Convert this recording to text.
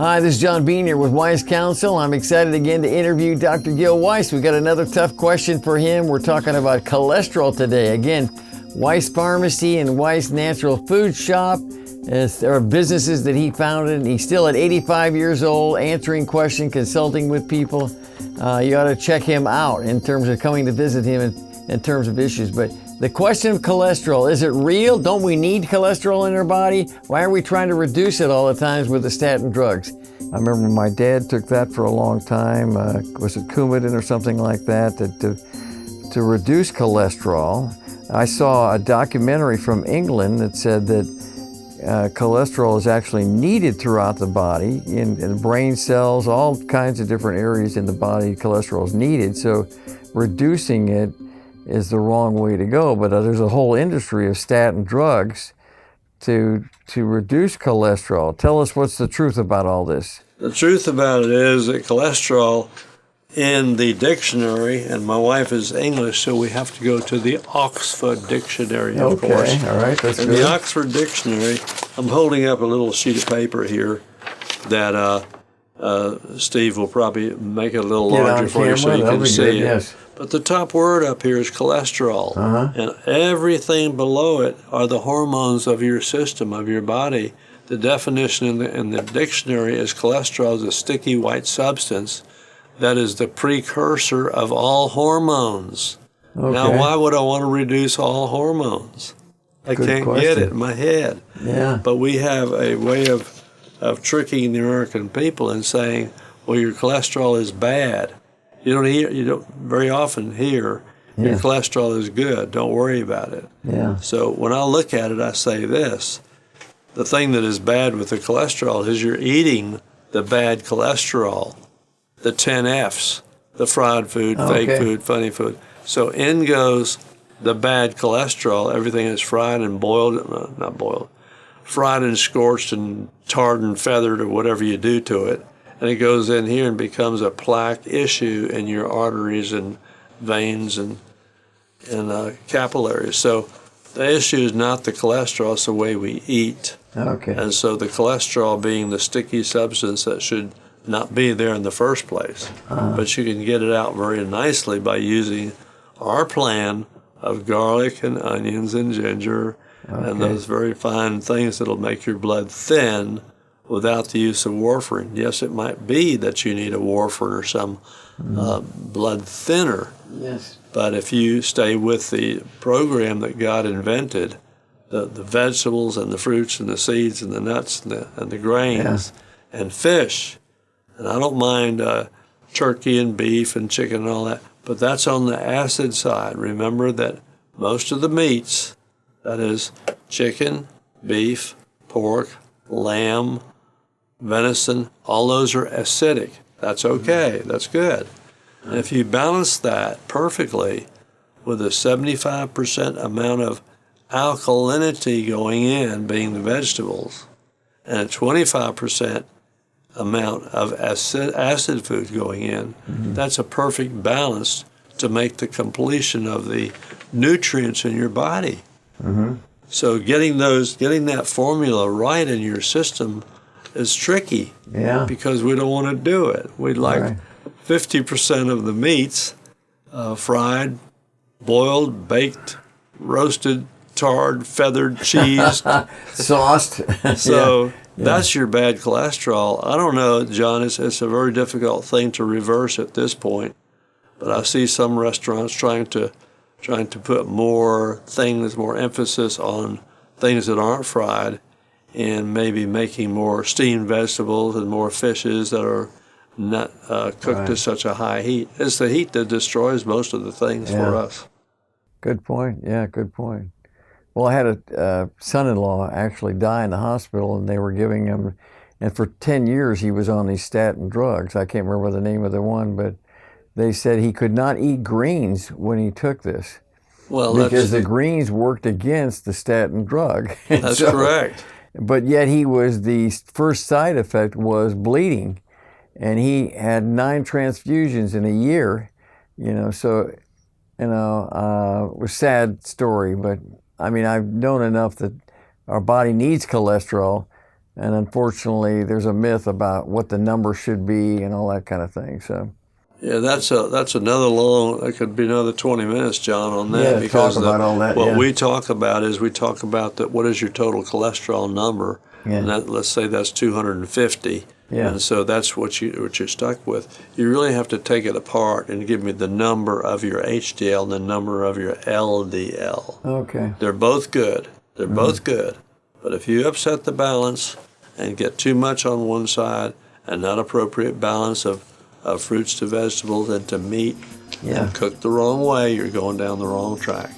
Hi, this is John Bean here with Weise Counsel. I'm excited again to interview Dr. Gill Weise. We got another tough question for him. We're talking about cholesterol today. Again, Weise Pharmacy and Weise Natural Food Shop are businesses that he founded. He's still at 85 years old, answering questions, consulting with people. You ought to check him out in terms of coming to visit him in terms of issues. But the question of cholesterol, is it real? Don't we need cholesterol in our body? Why are we trying to reduce it all the times with the statin drugs? I remember my dad took that for a long time. Was it Coumadin or something like that, to reduce cholesterol. I saw a documentary from England that said that cholesterol is actually needed throughout the body, in brain cells, all kinds of different areas in the body, cholesterol is needed. So reducing it is the wrong way to go. But there's a whole industry of statin drugs to reduce cholesterol. Tell us what's the truth about all this. The truth about it is that cholesterol in the dictionary, and my wife is English, so we have to go to the Oxford Dictionary, of course. Okay, all right, that's in good. The Oxford Dictionary, I'm holding up a little sheet of paper here that Steve will probably make it a little larger for you so you can see it. Yes. But the top word up here is cholesterol, and everything below it are the hormones of your system, of your body. The definition in the dictionary is cholesterol is a sticky white substance that is the precursor of all hormones. Okay. Now, why would I want to reduce all hormones? I can't get it in my head. Yeah. But we have a way of tricking the American people and saying, well, your cholesterol is bad. You don't very often hear your cholesterol is good. Don't worry about it. Yeah. So when I look at it, I say this. The thing that is bad with the cholesterol is you're eating the bad cholesterol, the 10 Fs, the fried food, fake food, funny food. So in goes the bad cholesterol. Everything is fried and boiled, not boiled, fried and scorched and tarred and feathered or whatever you do to it. And it goes in here and becomes a plaque issue in your arteries and veins and capillaries. So the issue is not the cholesterol, it's the way we eat. Okay. And so the cholesterol being the sticky substance that should not be there in the first place. But you can get it out very nicely by using our plan of garlic and onions and ginger and those very fine things that'll make your blood thin without the use of warfarin. Yes, it might be that you need a warfarin or some blood thinner. Yes. But if you stay with the program that God invented, the vegetables and the fruits and the seeds and the nuts and the grains and fish, and I don't mind turkey and beef and chicken and all that, but that's on the acid side. Remember that most of the meats, that is chicken, beef, pork, lamb, venison, all those are acidic. That's okay. That's good. And if you balance that perfectly with a 75% amount of alkalinity going in, being the vegetables, and a 25% amount of acid food going in, that's a perfect balance to make the completion of the nutrients in your body. So getting that formula right in your system is tricky because we don't want to do it. We'd like 50% of the meats fried, boiled, baked, roasted, tarred, feathered, cheesed, sauced. So that's your bad cholesterol. I don't know, John, it's a very difficult thing to reverse at this point, but I see some restaurants trying to put more emphasis on things that aren't fried, and maybe making more steamed vegetables and more fishes that are not cooked to such a high heat. It's the heat that destroys most of the things for us. Good point. Yeah, good point. Well, I had a son-in-law actually die in the hospital, and they were giving him, and for 10 years he was on these statin drugs. I can't remember the name of the one, but they said he could not eat greens when he took this. Well, because the greens worked against the statin drug. That's correct. But yet the first side effect was bleeding, and he had 9 transfusions in a year, so, it was a sad story, but I mean, I've known enough that our body needs cholesterol, And unfortunately, there's a myth about what the number should be and all that kind of thing. So, yeah, that's another long. That could be another 20 minutes, John, on that. Yeah, because talk about all that, What yeah. we talk about is what is your total cholesterol number, Yeah. and that, let's say that's 250. Yeah. And so that's what you're stuck with. You really have to take it apart and give me the number of your HDL and the number of your LDL. okay. They're both good. They're both good. But if you upset the balance and get too much on one side and not appropriate balance of fruits to vegetables and to meat, Yeah. and cook the wrong way, you're going down the wrong track.